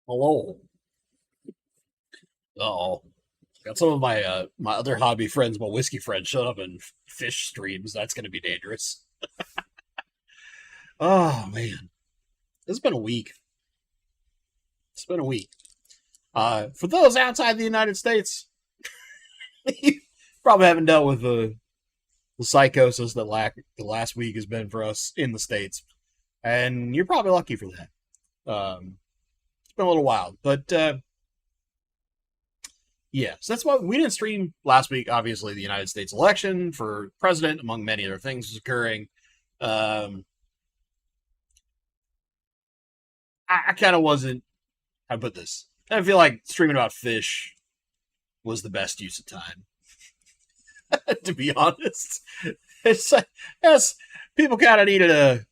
Hello. Oh, got some of my my other hobby friends, my whiskey friends, showed up in fish streams. That's going to be dangerous. Oh man, it's been a week. It's been a week. For those outside the United States, you probably haven't dealt with the psychosis that the last week has been for us in the states, and you're probably lucky for that. It's been a little wild, but yeah, so that's why we didn't stream last week. Obviously, the United States election for president, among many other things, was occurring. Um, I kind of wasn't. How to put this? I feel like streaming about fish was the best use of time. To be honest, it's yes, people kind of needed a.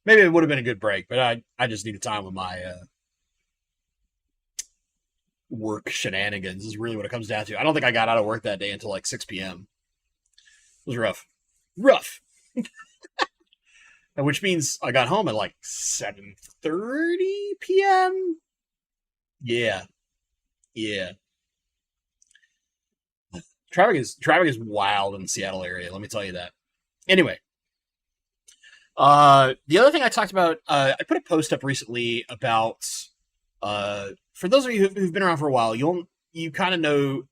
Maybe it would have been a good break, but I just needed time with my work shenanigans. Is really what it comes down to. I don't think I got out of work that day until like 6 p.m. It was rough, rough. Which means I got home at like 7:30 p.m. Yeah, yeah. Traffic is wild in the Seattle area. Let me tell you that. Anyway, the other thing I talked about, I put a post up recently about. For those of you who've been around for a while, you kind of know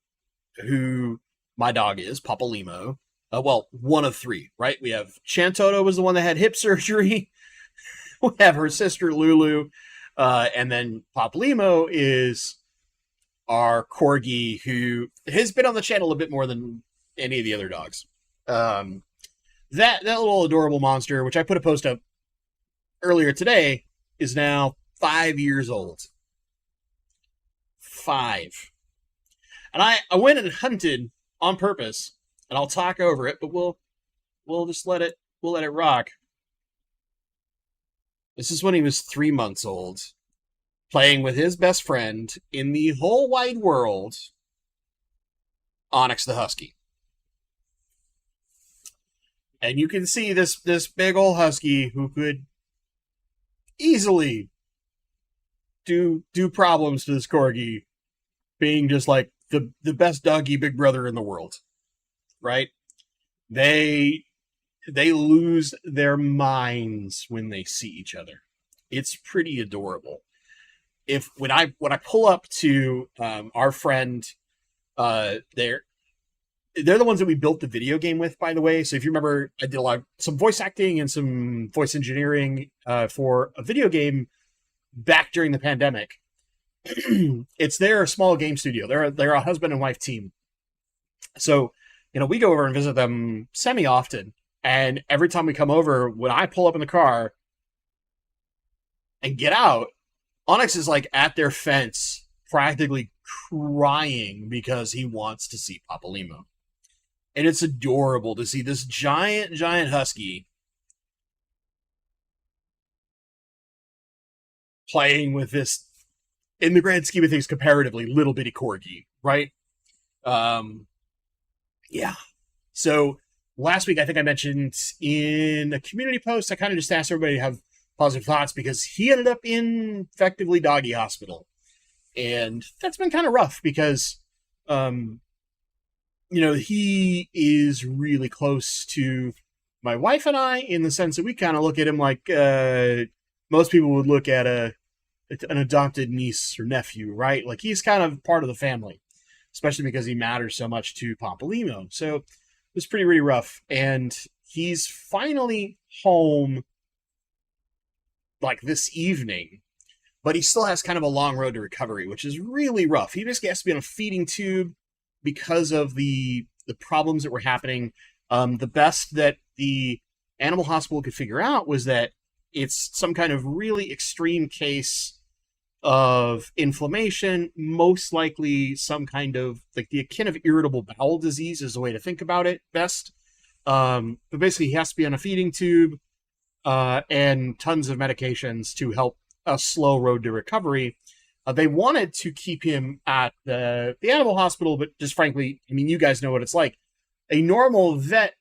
who my dog is, Papalymo. Well, one of three, right? We have Chantoto was the one that had hip surgery. We have her sister Lulu, and then Papalymo is our corgi who has been on the channel a bit more than any of the other dogs. Um, that little adorable monster, which I put a post up earlier today, is now 5 years old. 5. And I went and hunted on purpose, and I'll talk over it, but we'll just let it rock. This is when he was 3 months old, playing with his best friend in the whole wide world, Onyx the Husky. And you can see this big old husky who could easily do problems to this corgi, being just like the best doggy big brother in the world, right? They they lose their minds when they see each other. It's pretty adorable. If when I pull up to our friend, they're the ones that we built the video game with, by the way. So if you remember, I did some voice acting and some voice engineering for a video game back during the pandemic. It's their small game studio. They're a husband and wife team. So we go over and visit them semi often. And every time we come over, when I pull up in the car and get out, Onyx is like at their fence, practically crying because he wants to see Papalymo. And it's adorable to see this giant husky playing with this, in the grand scheme of things, comparatively little bitty corgi, right? Um, yeah. So last week, I think I mentioned in a community post, I kind of just asked everybody to have positive thoughts because he ended up in effectively doggy hospital. And that's been kind of rough because, he is really close to my wife and I in the sense that we kind of look at him like most people would look at an adopted niece or nephew, right? Like he's kind of part of the family, especially because he matters so much to Papalymo. So it was really rough. And he's finally home like this evening, but he still has kind of a long road to recovery, which is really rough. He basically has to be on a feeding tube because of the problems that were happening. The best that the animal hospital could figure out was that it's some kind of really extreme case of inflammation, most likely some kind of like the akin of irritable bowel disease is the way to think about it best. But basically, he has to be on a feeding tube and tons of medications to help a slow road to recovery. They wanted to keep him at the animal hospital, but just frankly, I mean, you guys know what it's like. A normal vet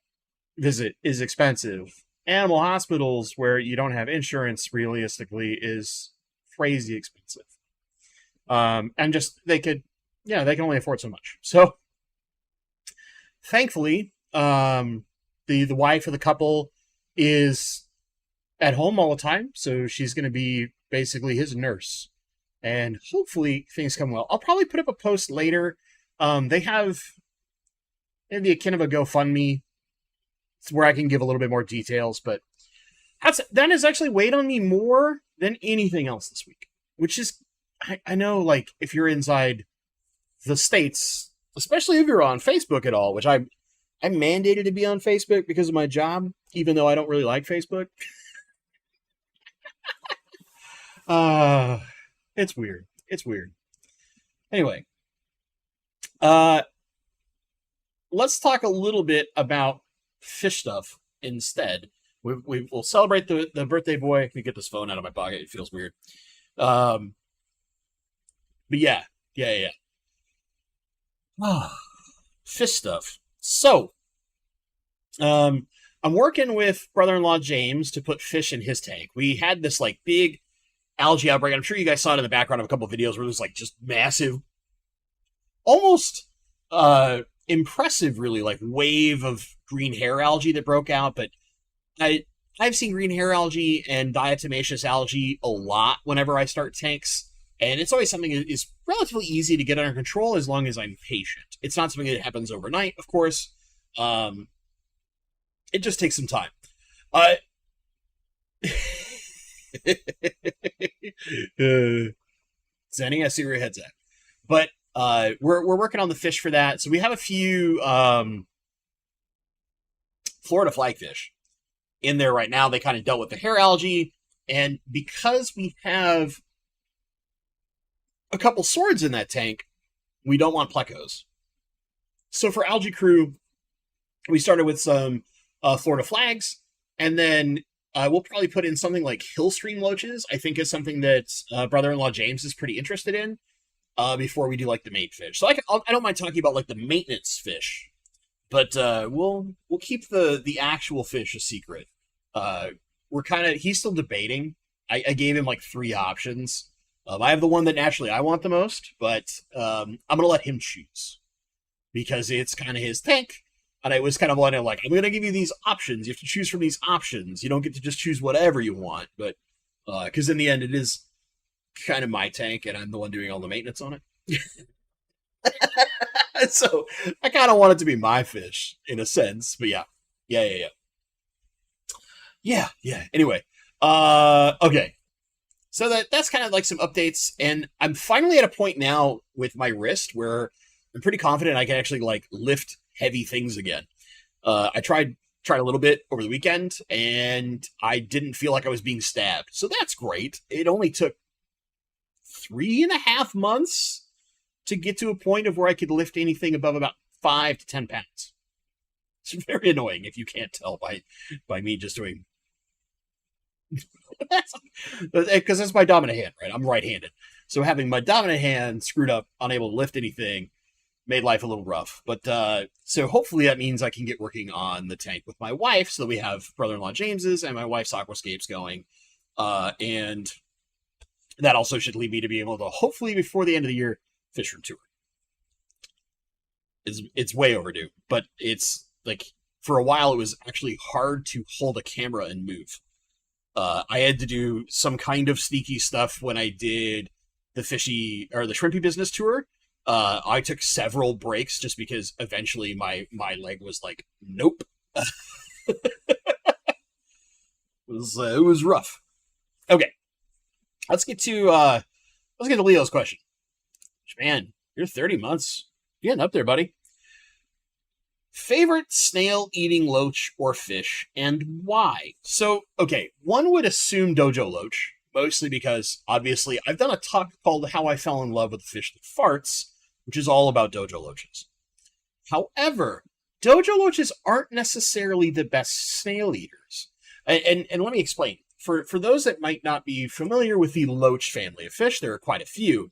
visit is expensive. Animal hospitals where you don't have insurance, realistically, is crazy expensive. And just they can only afford so much. So thankfully, the wife of the couple is at home all the time, so she's going to be basically his nurse, and hopefully things come well. I'll probably put up a post later. They have maybe akin of a GoFundMe where I can give a little bit more details, but that has actually weighed on me more than anything else this week, which is, I know, like, if you're inside the States, especially if you're on Facebook at all, which I'm mandated to be on Facebook because of my job, even though I don't really like Facebook. It's weird. It's weird. Anyway, let's talk a little bit about fish stuff instead. We'll celebrate the birthday boy. Let me get this phone out of my pocket. It feels weird. But yeah. Fish stuff. So, I'm working with brother-in-law James to put fish in his tank. We had this like big algae outbreak. I'm sure you guys saw it in the background of a couple of videos where there's like just massive, almost impressive, really, like wave of green hair algae that broke out. But I've seen green hair algae and diatomaceous algae a lot whenever I start tanks. And it's always something that is relatively easy to get under control as long as I'm patient. It's not something that happens overnight, of course. It just takes some time. Zenny, I see where your head's at. But we're working on the fish for that. So we have a few Florida flagfish in there right now. They kind of dealt with the hair algae. And because we have a couple swords in that tank, we don't want plecos. So for Algae Crew, we started with some Florida flags, and then we'll probably put in something like hill stream loaches. I think is something that brother-in-law James is pretty interested in before we do like the main fish. So I don't mind talking about like the maintenance fish, but we'll keep the actual fish a secret. He's still debating. I gave him like 3 options. I have the one that naturally I want the most, but I'm going to let him choose because it's kind of his tank. And I was kind of wanting, like, I'm going to give you these options. You have to choose from these options. You don't get to just choose whatever you want. But because in the end, it is kind of my tank, and I'm the one doing all the maintenance on it. So I kind of want it to be my fish in a sense. But yeah. Anyway, okay. So that's kind of like some updates, and I'm finally at a point now with my wrist where I'm pretty confident I can actually like lift heavy things again. I tried a little bit over the weekend, and I didn't feel like I was being stabbed, so that's great. It only took 3.5 months to get to a point of where I could lift anything above about 5 to 10 pounds. It's very annoying if you can't tell by me just doing. Because that's my dominant hand, right? I'm right-handed. So having my dominant hand screwed up, unable to lift anything, made life a little rough. But so hopefully that means I can get working on the tank with my wife, so that we have brother-in-law James's and my wife's aquascapes going. And that also should lead me to be able to, hopefully before the end of the year, fish from tour. It's way overdue, but it's like, for a while it was actually hard to hold a camera and move. I had to do some kind of sneaky stuff when I did the shrimpy business tour. I took several breaks just because eventually my leg was like, nope. It was rough. Okay, let's get to Leo's question. Man, you're 30 months. You're getting up there, buddy. Favorite snail-eating loach or fish, and why? So, okay, one would assume dojo loach, mostly because, obviously, I've done a talk called How I Fell in Love with the Fish That Farts, which is all about dojo loaches. However, dojo loaches aren't necessarily the best snail eaters. And let me explain. For those that might not be familiar with the loach family of fish, there are quite a few.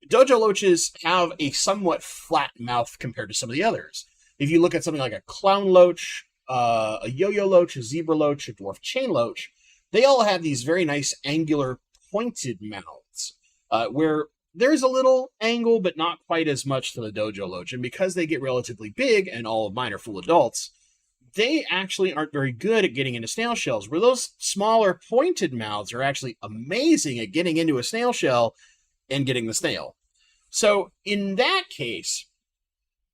Dojo loaches have a somewhat flat mouth compared to some of the others. If you look at something like a clown loach, a yo-yo loach, a zebra loach, a dwarf chain loach, they all have these very nice angular pointed mouths. where there's a little angle, but not quite as much to the dojo loach. And because they get relatively big and all of mine are full adults, they actually aren't very good at getting into snail shells, where those smaller pointed mouths are actually amazing at getting into a snail shell and getting the snail. So in that case,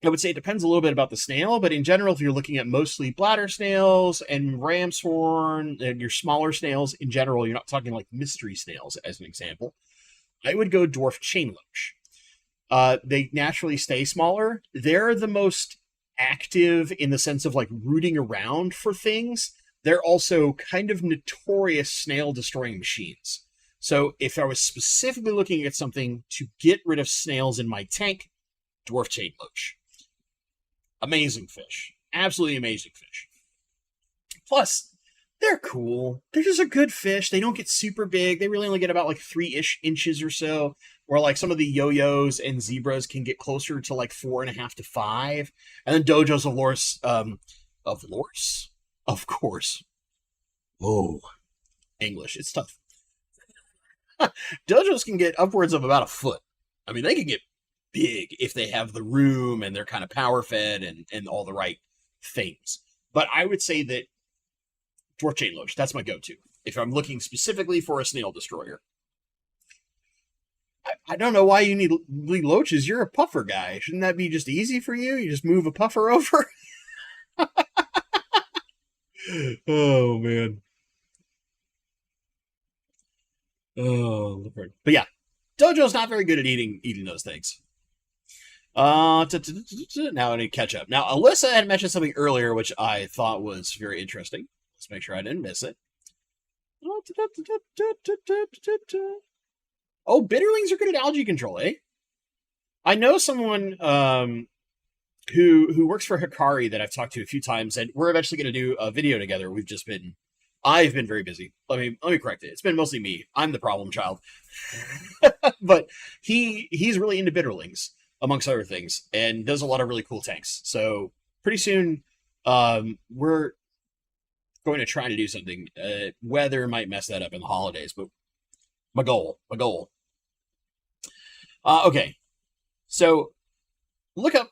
I would say it depends a little bit about the snail, but in general, if you're looking at mostly bladder snails and ram's horn and your smaller snails in general, you're not talking like mystery snails as an example, I would go dwarf chain loach. They naturally stay smaller. They're the most active in the sense of like rooting around for things. They're also kind of notorious snail destroying machines. So if I was specifically looking at something to get rid of snails in my tank, dwarf chain loach. Amazing fish. Absolutely amazing fish. Plus, they're cool. They're just a good fish. They don't get super big. They really only get about like 3-ish inches or so. Or like some of the yo-yos and zebras can get closer to like 4.5 to 5. And then dojos of lorse, of course. Oh, English. It's tough. Dojos can get upwards of about a foot. I mean, they can get big if they have the room and they're kind of power fed and all the right things. But I would say that dwarf chain loach, that's my go-to if I'm looking specifically for a snail destroyer. I don't know why you need loaches. You're a puffer guy. Shouldn't that be just easy for you? You just move a puffer over? Oh, man. Oh, Lord. But yeah, dojo's not very good at eating those things. Now I need to catch up. Now, Alyssa had mentioned something earlier, which I thought was very interesting. Let's make sure I didn't miss it. Oh, bitterlings are good at algae control, eh? I know someone who works for Hikari that I've talked to a few times, and we're eventually going to do a video together. I've been very busy. Let me correct it. It's been mostly me. I'm the problem child. But he's really into bitterlings, amongst other things, and does a lot of really cool tanks. So pretty soon, we're going to try to do something. Weather might mess that up in the holidays, but my goal. Okay, so look up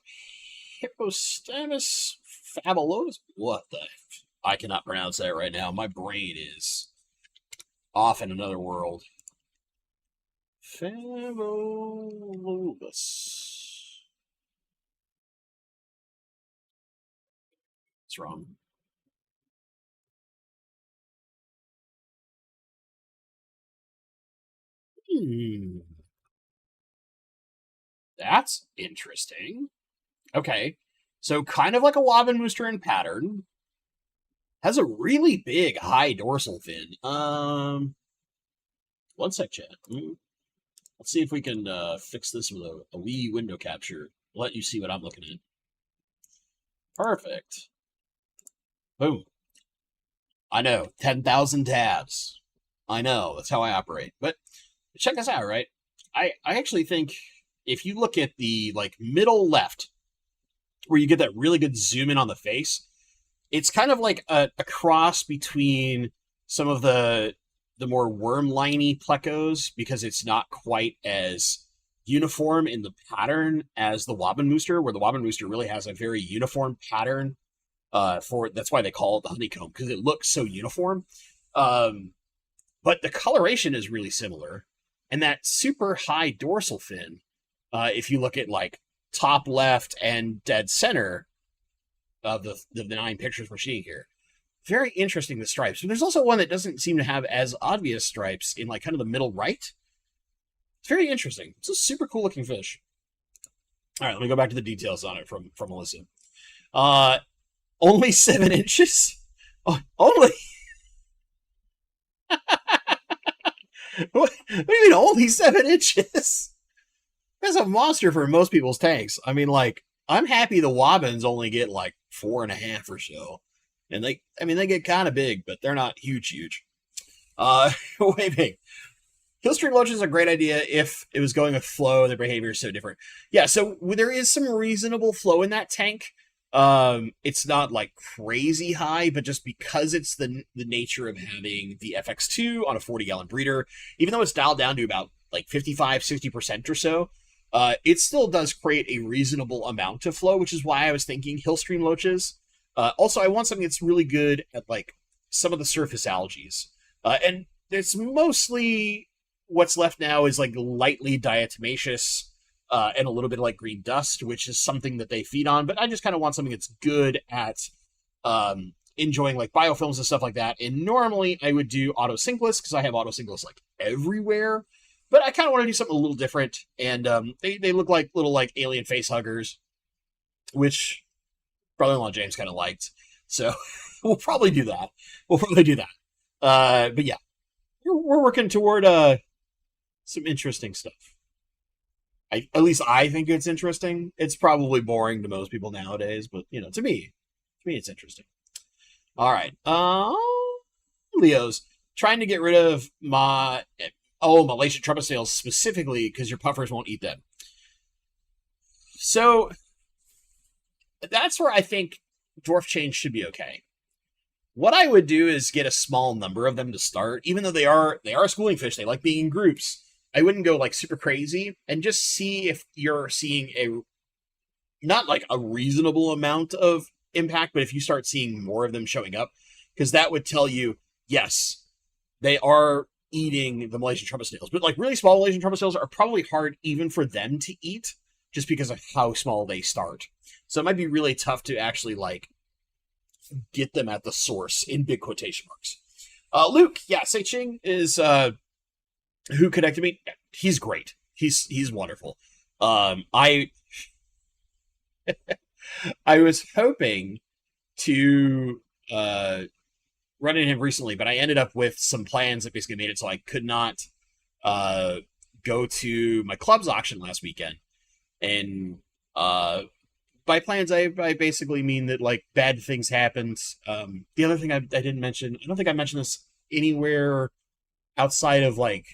Hippostamus fabulosus. What the? I cannot pronounce that right now. My brain is off in another world. Fabulosus. What's wrong? That's interesting. Okay. So kind of like a Wabenmooster in pattern. Has a really big high dorsal fin. One sec, chat. Let's see if we can fix this with a wee window capture. Let you see what I'm looking at. Perfect. Boom. I know. 10,000 tabs. I know. That's how I operate. But check this out, right? I actually think if you look at the like middle left, where you get that really good zoom in on the face, it's kind of like a cross between some of the more worm-liney plecos, because it's not quite as uniform in the pattern as the Wabenmooster, where the Wabenmooster really has a very uniform pattern. That's why they call it the honeycomb, because it looks so uniform. But the coloration is really similar, and that super high dorsal fin, if you look at like top left and dead center of the 9 pictures we're seeing here, very interesting, the stripes. But there's also one that doesn't seem to have as obvious stripes in like kind of the middle right. It's very interesting. It's a super cool looking fish. All right, let me go back to the details on it from Melissa. Only 7 inches. Oh, only. What do you mean only 7 inches? That's a monster for most people's tanks. I mean, like, I'm happy the Wabens only get like 4.5 or so. And they get kind of big, but they're not huge. Wait. Killstream Loach is a great idea if it was going with flow. Their behavior is so different. Yeah, so there is some reasonable flow in that tank. It's not like crazy high, but just because it's the nature of having the FX2 on a 40-gallon breeder, even though it's dialed down to about like 55, 60% or so, it still does create a reasonable amount of flow, which is why I was thinking hill stream loaches. Also, I want something that's really good at like some of the surface algaes. And it's mostly what's left now is like lightly diatomaceous and a little bit of like green dust, which is something that they feed on. But I just kind of want something that's good at enjoying like biofilms and stuff like that. And normally I would do autosynclus because I have autosynclus like everywhere. But I kind of want to do something a little different. And they look like little like alien face huggers, which brother-in-law James kind of liked. So we'll probably do that. But yeah, we're working toward some interesting stuff. At least I think it's interesting. It's probably boring to most people nowadays, but to me it's interesting. All right, Leos, trying to get rid of my Malaysian trumpet snails specifically because your puffers won't eat them. So that's where I think dwarf chains should be okay. What I would do is get a small number of them to start, even though they are schooling fish. They like being in groups. I wouldn't go like super crazy and just see if you're seeing not like a reasonable amount of impact, but if you start seeing more of them showing up, because that would tell you, yes, they are eating the Malaysian trumpet snails. But like really small Malaysian trumpet snails are probably hard even for them to eat just because of how small they start. So it might be really tough to actually like get them at the source in big quotation marks. Luke, yeah, Sei Ching is who connected me. He's great. He's wonderful. I was hoping to run into him recently, but I ended up with some plans that basically made it so I could not go to my club's auction last weekend. And by plans, I basically mean that like bad things happened. The other thing I didn't mention, I don't think I mentioned this anywhere outside of like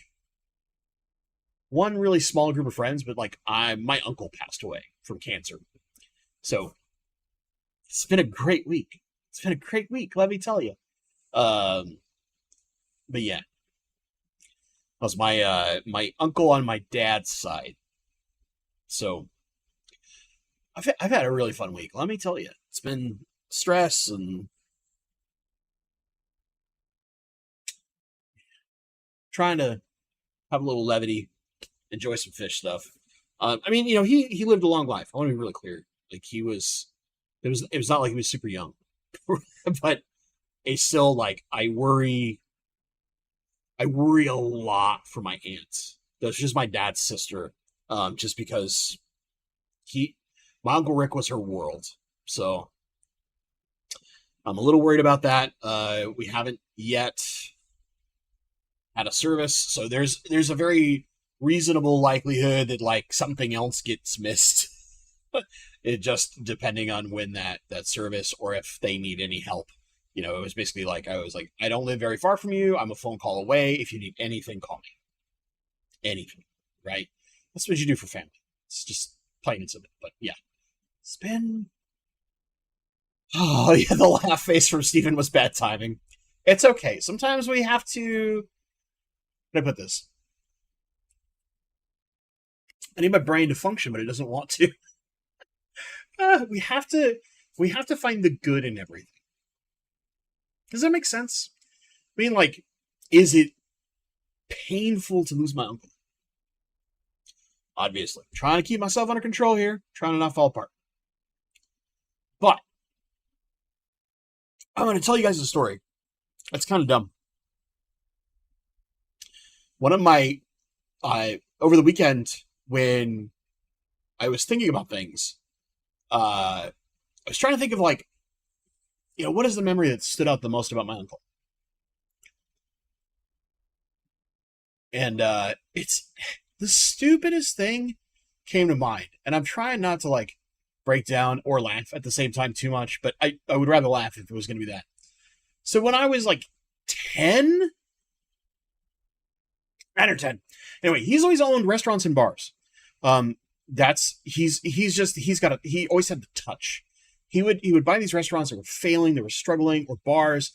one really small group of friends, but like my uncle passed away from cancer. So it's been a great week. Let me tell you. But yeah, that was my uncle on my dad's side. So I've had a really fun week. Let me tell you, it's been stress and trying to have a little levity, enjoy some fish stuff. I mean, he lived a long life. I want to be really clear. Like it was not like he was super young, but it's still like I worry a lot for my aunt. That's just my dad's sister. Just because my Uncle Rick was her world. So I'm a little worried about that. We haven't yet had a service, so there's a very reasonable likelihood that like something else gets missed. It just depending on when that service or if they need any help. It was basically like I was like, I don't live very far from you. I'm a phone call away. If you need anything, call me. Anything, right? That's what you do for family. It's just plain and simple. But yeah, it's been. Oh yeah, the laugh face from Steven was bad timing. It's okay. Sometimes we have to. How do I put this? I need my brain to function, but it doesn't want to. We have to find the good in everything. Does that make sense? I mean, like, is it painful to lose my uncle? Obviously. I'm trying to keep myself under control here, trying to not fall apart. But I'm going to tell you guys a story. It's kind of dumb. One of my, over the weekend, when I was thinking about things, I was trying to think of like, what is the memory that stood out the most about my uncle? And it's the stupidest thing came to mind. And I'm trying not to like break down or laugh at the same time too much, but I would rather laugh if it was going to be that. So when I was like 10, 9 or 10. Anyway, he's always owned restaurants and bars. He always had the touch. He would buy these restaurants that were failing, that were struggling, or bars,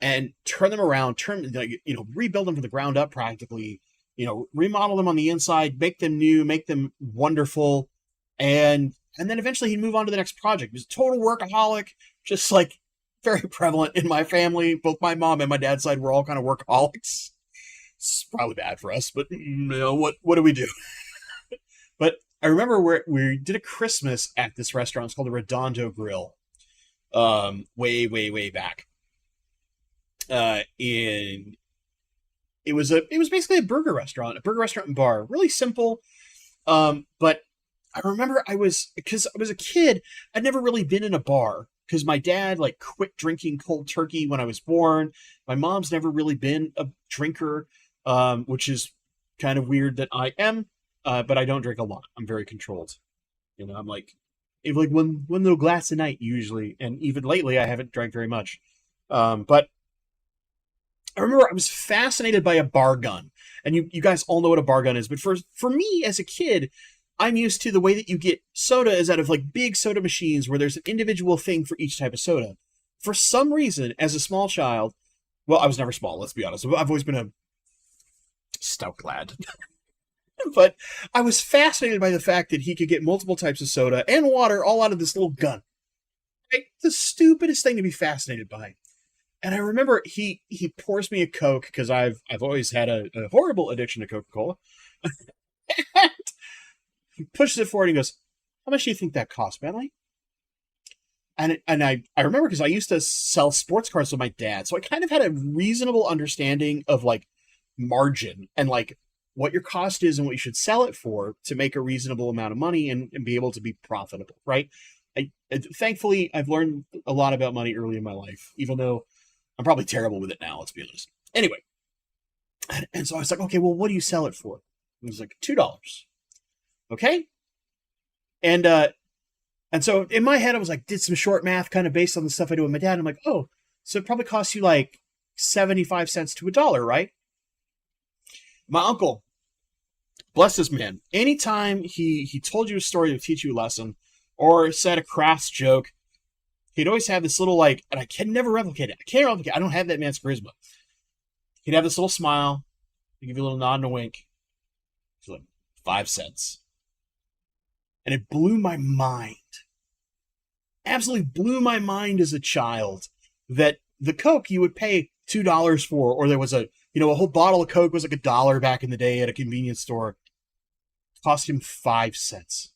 and turn them around, rebuild them from the ground up practically, remodel them on the inside, make them new, make them wonderful, and then eventually he'd move on to the next project. He was a total workaholic, just like very prevalent in my family. Both my mom and my dad's side were all kind of workaholics. It's probably bad for us, but what do we do? But I remember we did a Christmas at this restaurant. It's called the Redondo Grill. Way, way, way back. In it was basically a burger restaurant and bar. Really simple. But I remember because I was a kid, I'd never really been in a bar because my dad like quit drinking cold turkey when I was born. My mom's never really been a drinker, which is kind of weird that I am, but I don't drink a lot. I'm very controlled. I'm like one little glass a night usually, and even lately I haven't drank very much. But I remember I was fascinated by a bar gun, and you guys all know what a bar gun is. But for me as a kid, I'm used to the way that you get soda is out of like big soda machines where there's an individual thing for each type of soda. For some reason, as a small child, well, I was never small, let's be honest. I've always been a stout lad. But I was fascinated by the fact that he could get multiple types of soda and water all out of this little gun. Right? The stupidest thing to be fascinated by. And I remember he pours me a Coke because I've always had a horrible addiction to Coca-Cola. And he pushes it forward and he goes, "How much do you think that cost, Bentley?" And I remember because I used to sell sports cards with my dad, so I kind of had a reasonable understanding of like margin and like what your cost is and what you should sell it for to make a reasonable amount of money and be able to be profitable, right? Thankfully, I've learned a lot about money early in my life, even though I'm probably terrible with it now, let's be honest. Anyway, and so I was like, okay, well, what do you sell it for? It was like $2. Okay? And so in my head, I was like, did some short math kind of based on the stuff I do with my dad. I'm like, oh, so it probably costs you like 75 cents to $1, right? My uncle, bless this man, anytime he told you a story to teach you a lesson or said a crafts joke, he'd always have this little like, and I can never replicate it. I don't have that man's charisma. He'd have this little smile. He'd give you a little nod and a wink. It's like 5 cents. And it blew my mind. Absolutely blew my mind as a child that the Coke you would pay $2 for, or there was a whole bottle of Coke was like $1 back in the day at a convenience store. It cost him 5 cents.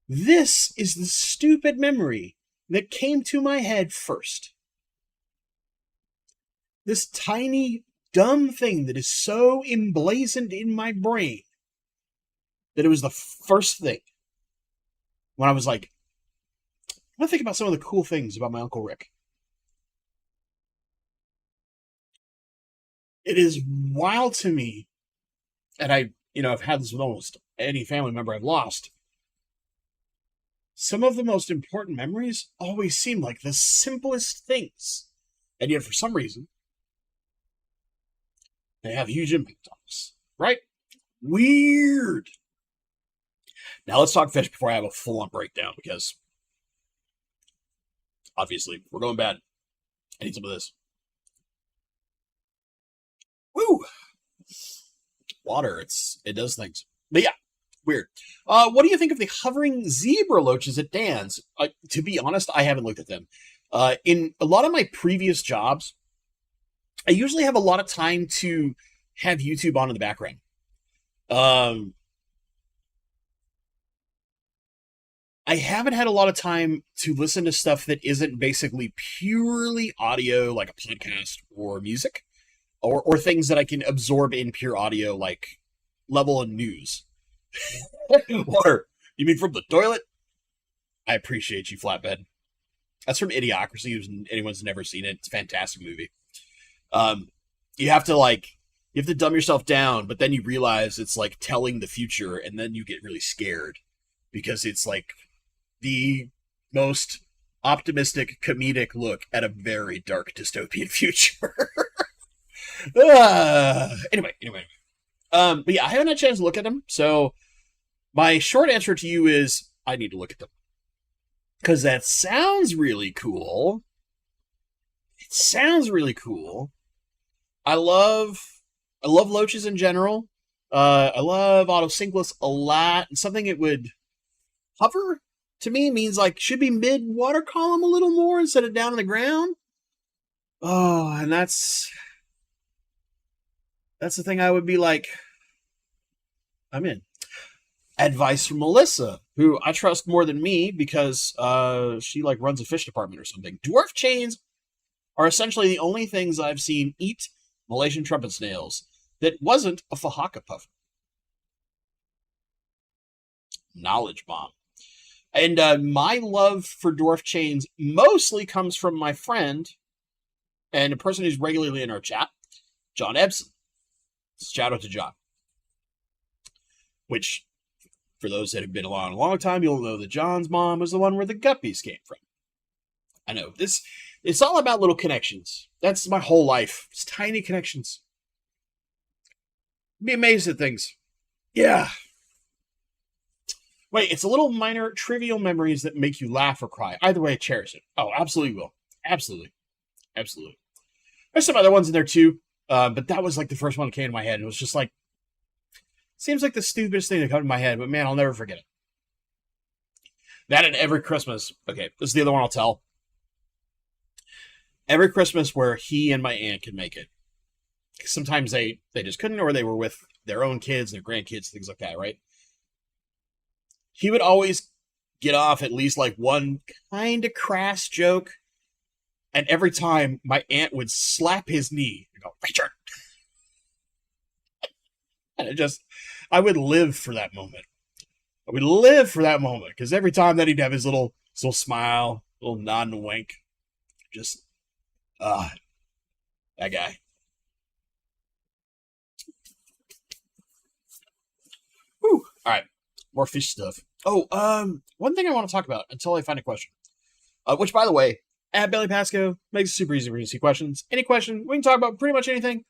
This is the stupid memory that came to my head first. This tiny, dumb thing that is so emblazoned in my brain that it was the first thing when I was like, I want to think about some of the cool things about my Uncle Rick. It is wild to me, and I've had this with almost any family member I've lost. Some of the most important memories always seem like the simplest things, and yet for some reason, they have huge impact on us, right? Weird. Now let's talk fish before I have a full-on breakdown, because obviously we're going bad. I need some of this. Woo! Water, it does things. But yeah, weird. What do you think of the hovering zebra loaches at Dan's? To be honest, I haven't looked at them. In a lot of my previous jobs, I usually have a lot of time to have YouTube on in the background. I haven't had a lot of time to listen to stuff that isn't basically purely audio, like a podcast or music, or things that I can absorb in pure audio, like level of news. Water. You mean from the toilet? I appreciate you, Flatbed. That's from Idiocracy. If anyone's never seen it, it's a fantastic movie. You have to dumb yourself down, but then you realize it's like telling the future, and then you get really scared because it's like the most optimistic comedic look at a very dark dystopian future. Anyway. But yeah, I haven't had a chance to look at them, so my short answer to you is I need to look at them. Because that sounds really cool. It sounds really cool. I love I love loaches in general. I love autosynclus a lot. And something it would hover to me means like should be mid water column a little more instead of down on the ground. Oh, and that's the thing I would be like, I'm in. Advice from Melissa, who I trust more than me because she like runs a fish department or something. Dwarf chains are essentially the only things I've seen eat Malaysian trumpet snails that wasn't a Fahaka puffer. Knowledge bomb. And my love for dwarf chains mostly comes from my friend and a person who's regularly in our chat, John Ebson. Shout out to John. Which, for those that have been along a long time, you'll know that John's mom was the one where the guppies came from. I know, it's all about little connections. That's my whole life. It's tiny connections. Be amazed at things. Yeah. Wait, it's a little minor, trivial memories that make you laugh or cry. Either way, cherish it. Oh, absolutely will. Absolutely. Absolutely. There's some other ones in there too, but that was like the first one that came to my head. It was just like, seems like the stupidest thing that come to my head, but man, I'll never forget it. That and every Christmas. Okay, this is the other one I'll tell. Every Christmas where he and my aunt could make it. Sometimes they just couldn't, or they were with their own kids, their grandkids, things like that, right? He would always get off at least like one kind of crass joke. And every time my aunt would slap his knee and go, Richard. And I would live for that moment. I would live for that moment because every time that he'd have his little smile, little nod and wink, just, that guy. Whew. All right, more fish stuff. Oh, one thing I want to talk about until I find a question. Which, by the way, at Belly Pasco makes it super easy for you to see questions. Any question, we can talk about pretty much anything.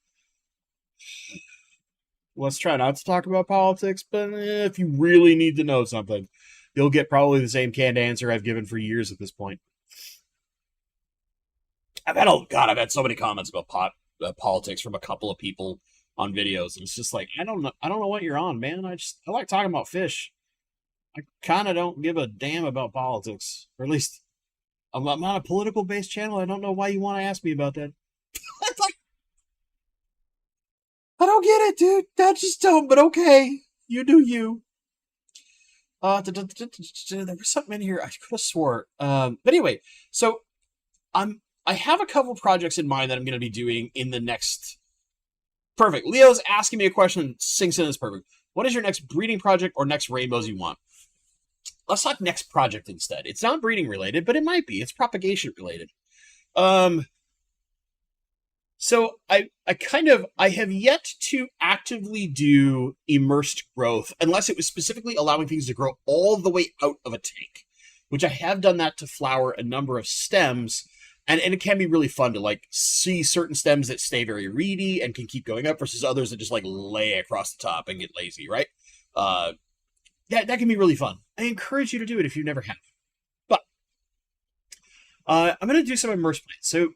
Let's try not to talk about politics, but if you really need to know something, you'll get probably the same canned answer I've given for years at this point. I've had so many comments about politics from a couple of people on videos, and it's just like, I don't know what you're on, man. I like talking about fish. I kind of don't give a damn about politics, or at least I'm not a political-based channel. I don't know why you want to ask me about that. It's like, I don't get it, dude. I just don't, but okay. You do you. There was something in here I could have swore. But anyway, so I have a couple projects in mind that I'm going to be doing in the next... Perfect. Leo's asking me a question. Sinks in as perfect. What is your next breeding project or next rainbows you want? Let's talk next project instead. It's not breeding related, but it might be. It's propagation related. So I have yet to actively do immersed growth unless it was specifically allowing things to grow all the way out of a tank, which I have done that to flower a number of stems. And it can be really fun to like see certain stems that stay very reedy and can keep going up versus others that just like lay across the top and get lazy, right? That can be really fun. I encourage you to do it if you never have. But I'm going to do some immersed plants. So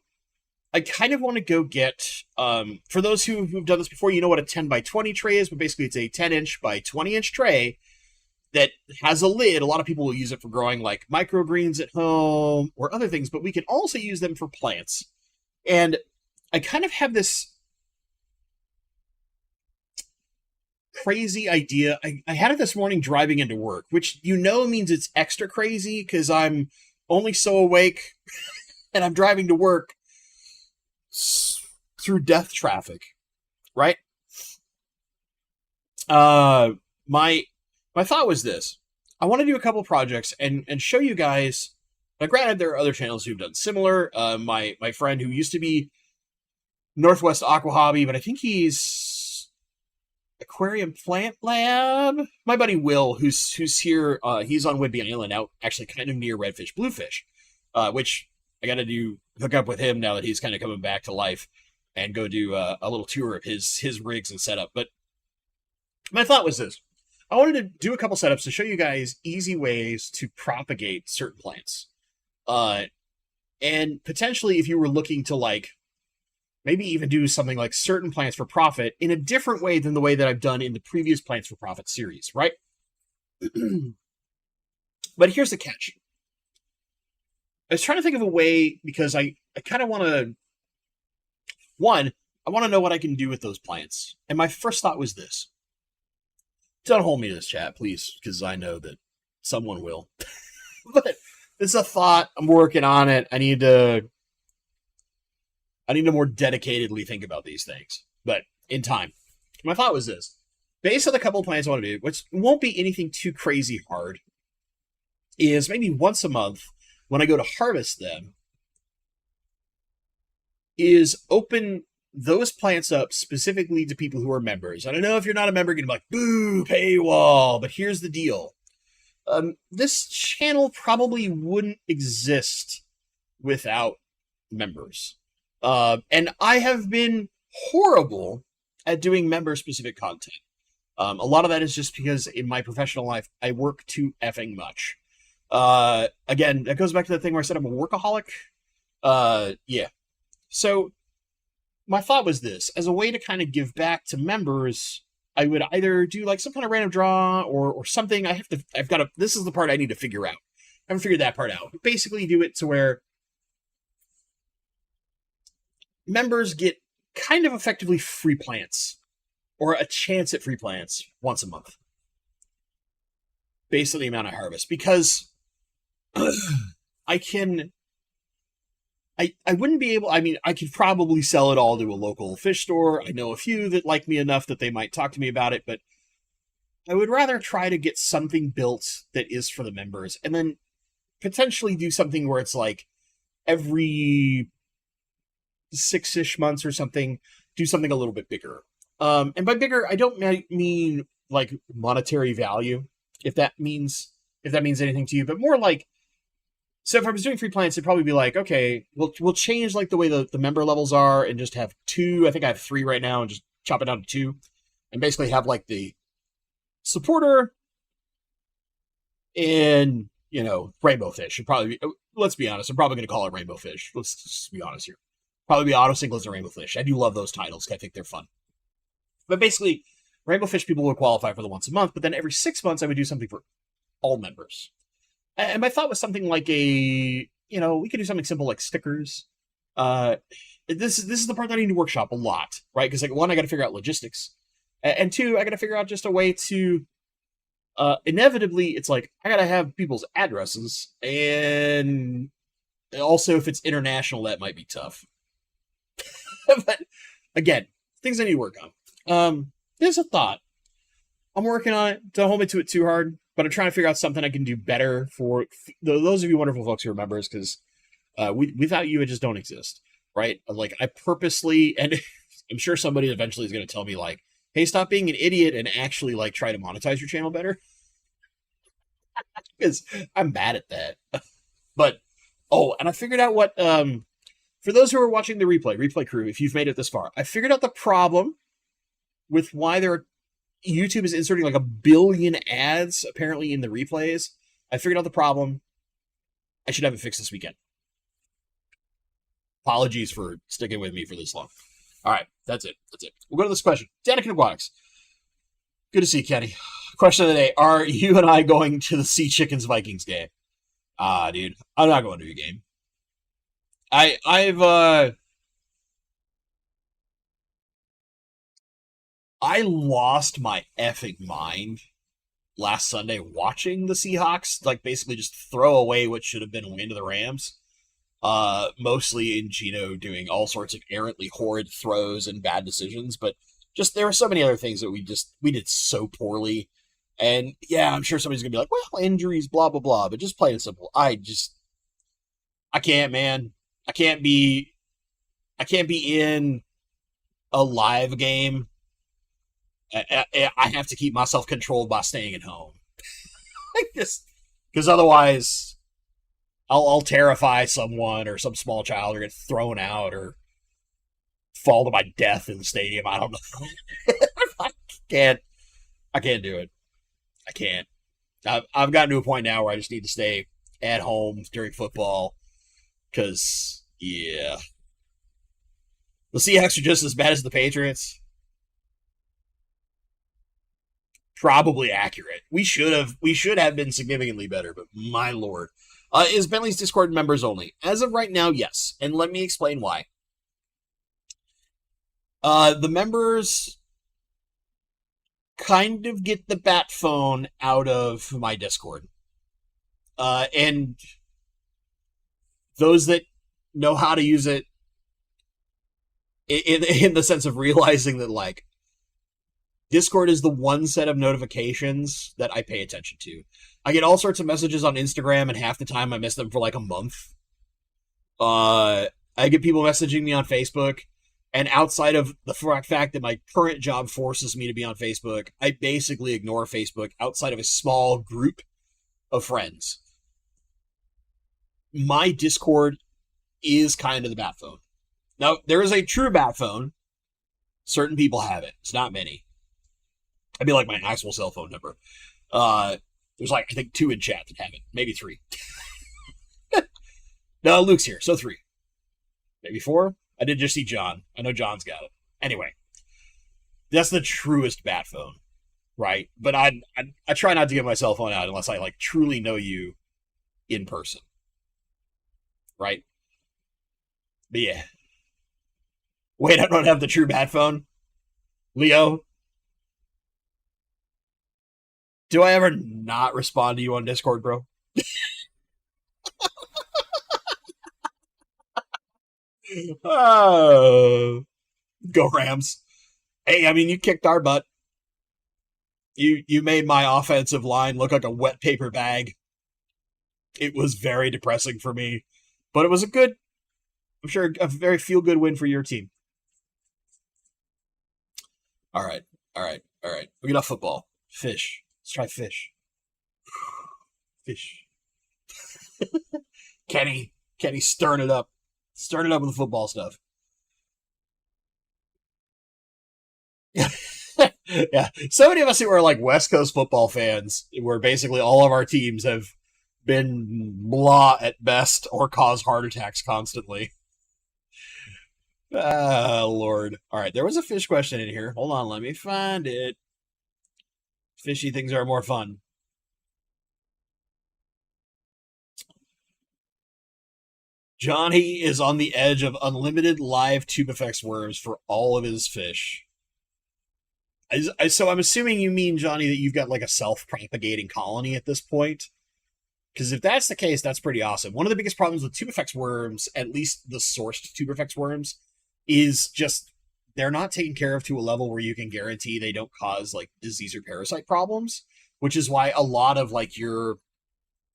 I kind of want to go get, for those who've done this before, you know what a 10 by 20 tray is, but basically it's a 10-inch by 20-inch tray that has a lid. A lot of people will use it for growing like microgreens at home or other things, but we can also use them for plants. And I kind of have this crazy idea. I had it this morning driving into work, which means it's extra crazy because I'm only so awake and I'm driving to work through death traffic, right? My thought was this. I want to do a couple projects and show you guys. Now, granted, there are other channels who've done similar. My friend who used to be Northwest Aqua Hobby, but I think he's Aquarium Plant Lab. My buddy Will, who's here, he's on Whidbey Island out, actually kind of near Redfish Bluefish, which I got to hook up with him now that he's kind of coming back to life and go do a little tour of his rigs and setup. But my thought was this. I wanted to do a couple setups to show you guys easy ways to propagate certain plants. And potentially if you were looking to like maybe even do something like certain plants for profit in a different way than the way that I've done in the previous plants for profit series, right? But here's the catch. I was trying to think of a way because I kind of want to, one, I want to know what I can do with those plants. And my first thought was this. Don't hold me to this, chat, please, because I know that someone will. But it's a thought. I'm working on it. I need to more dedicatedly think about these things, but in time. My thought was this. Based on the couple of plans I want to do, which won't be anything too crazy hard, is maybe once a month when I go to harvest them, is open those plants up specifically to people who are members. And I know if you're not a member, you're going to be like, boo, paywall, but here's the deal. This channel probably wouldn't exist without members. And I have been horrible at doing member-specific content. A lot of that is just because in my professional life, I work too effing much. Again, that goes back to the thing where I said I'm a workaholic. Yeah. So my thought was this. As a way to kind of give back to members, I would either do like some kind of random draw or something. This is the part I need to figure out. I haven't figured that part out. But basically do it to where members get kind of effectively free plants or a chance at free plants once a month based on the amount I harvest, because I wouldn't be able, I mean, I could probably sell it all to a local fish store. I know a few that like me enough that they might talk to me about it, but I would rather try to get something built that is for the members and then potentially do something where it's like every 6-ish months or something, do something a little bit bigger. And by bigger, I don't mean like monetary value, if that means anything to you, but more like, so if I was doing free plants, it'd probably be like, okay, we'll change like the way the member levels are and just have 2. I think I have 3 right now, and just chop it down to 2, and basically have like the supporter and, rainbow fish. Should probably be, let's be honest, I'm probably going to call it rainbow fish. Let's just be honest here. Probably be auto singlets and rainbow fish. I do love those titles. I think they're fun. But basically, rainbow fish people would qualify for the once a month, but then every 6 months I would do something for all members. And my thought was something like we could do something simple like stickers. This is the part that I need to workshop a lot, right? Because like, one, I got to figure out logistics, and 2, I got to figure out just a way to. Inevitably, it's like I got to have people's addresses, and also if it's international, that might be tough. But again, things I need to work on. There's a thought. I'm working on it. Don't hold me to it too hard. But I'm trying to figure out something I can do better for those of you wonderful folks who are members, because without you, it just don't exist, right? Like, I purposely, and I'm sure somebody eventually is going to tell me, like, hey, stop being an idiot and actually, like, try to monetize your channel better. Because I'm bad at that. But, and I figured out what, for those who are watching the replay crew, if you've made it this far, I figured out the problem with why YouTube is inserting like 1 billion ads apparently in the replays. I figured out the problem. I should have it fixed this weekend. Apologies for sticking with me for this long. All right, that's it. We'll go to this question. Danica Aquatics. Good to see you, Kenny. Question of the day. Are you and I going to the Sea Chickens Vikings game? Dude, I'm not going to your game. I lost my effing mind last Sunday watching the Seahawks, like, basically just throw away what should have been a win to the Rams. Mostly in Gino doing all sorts of errantly horrid throws and bad decisions, but just there were so many other things that we did so poorly. And yeah, I'm sure somebody's gonna be like, well, injuries, blah, blah, blah, but just plain and simple. I can't, man. I can't be in a live game. I have to keep myself controlled by staying at home. Because otherwise I'll terrify someone or some small child or get thrown out or fall to my death in the stadium. I don't know. I can't do it. I can't. I've gotten to a point now where I just need to stay at home during football because, yeah. The Seahawks are just as bad as the Patriots. Probably accurate. We should have been significantly better, but my lord. Is Bentley's Discord members only? As of right now, yes. And let me explain why. The members kind of get the bat phone out of my Discord. And those that know how to use it in the sense of realizing that, like, Discord is the one set of notifications that I pay attention to. I get all sorts of messages on Instagram, and half the time I miss them for like a month. I get people messaging me on Facebook, and outside of the fact that my current job forces me to be on Facebook, I basically ignore Facebook outside of a small group of friends. My Discord is kind of the bat phone. Now, there is a true bat phone. Certain people have it. It's not many. I'd be like my actual cell phone number. There's like, I think 2 in chat that have it. Maybe 3. No, Luke's here, so 3. Maybe 4? I did just see John. I know John's got it. Anyway, that's the truest bat phone, right? But I try not to give my cell phone out unless I like truly know you in person, right? But yeah. Wait, I don't have the true bat phone? Leo? Do I ever not respond to you on Discord, bro? Oh, go Rams. Hey, I mean, you kicked our butt. You made my offensive line look like a wet paper bag. It was very depressing for me. But it was I'm sure, a very feel-good win for your team. All right. We get off football. Fish. Let's try fish. Fish. Kenny stirring it up. Stirring it up with the football stuff. Yeah. So many of us who are like West Coast football fans, where basically all of our teams have been blah at best or cause heart attacks constantly. Ah, Lord. All right, there was a fish question in here. Hold on, let me find it. Fishy things are more fun. Johnny is on the edge of unlimited live tubifex worms for all of his fish. So I'm assuming you mean, Johnny, that you've got like a self-propagating colony at this point? Because if that's the case, that's pretty awesome. One of the biggest problems with tubifex worms, at least the sourced tubifex worms, is just they're not taken care of to a level where you can guarantee they don't cause like disease or parasite problems, which is why a lot of like your,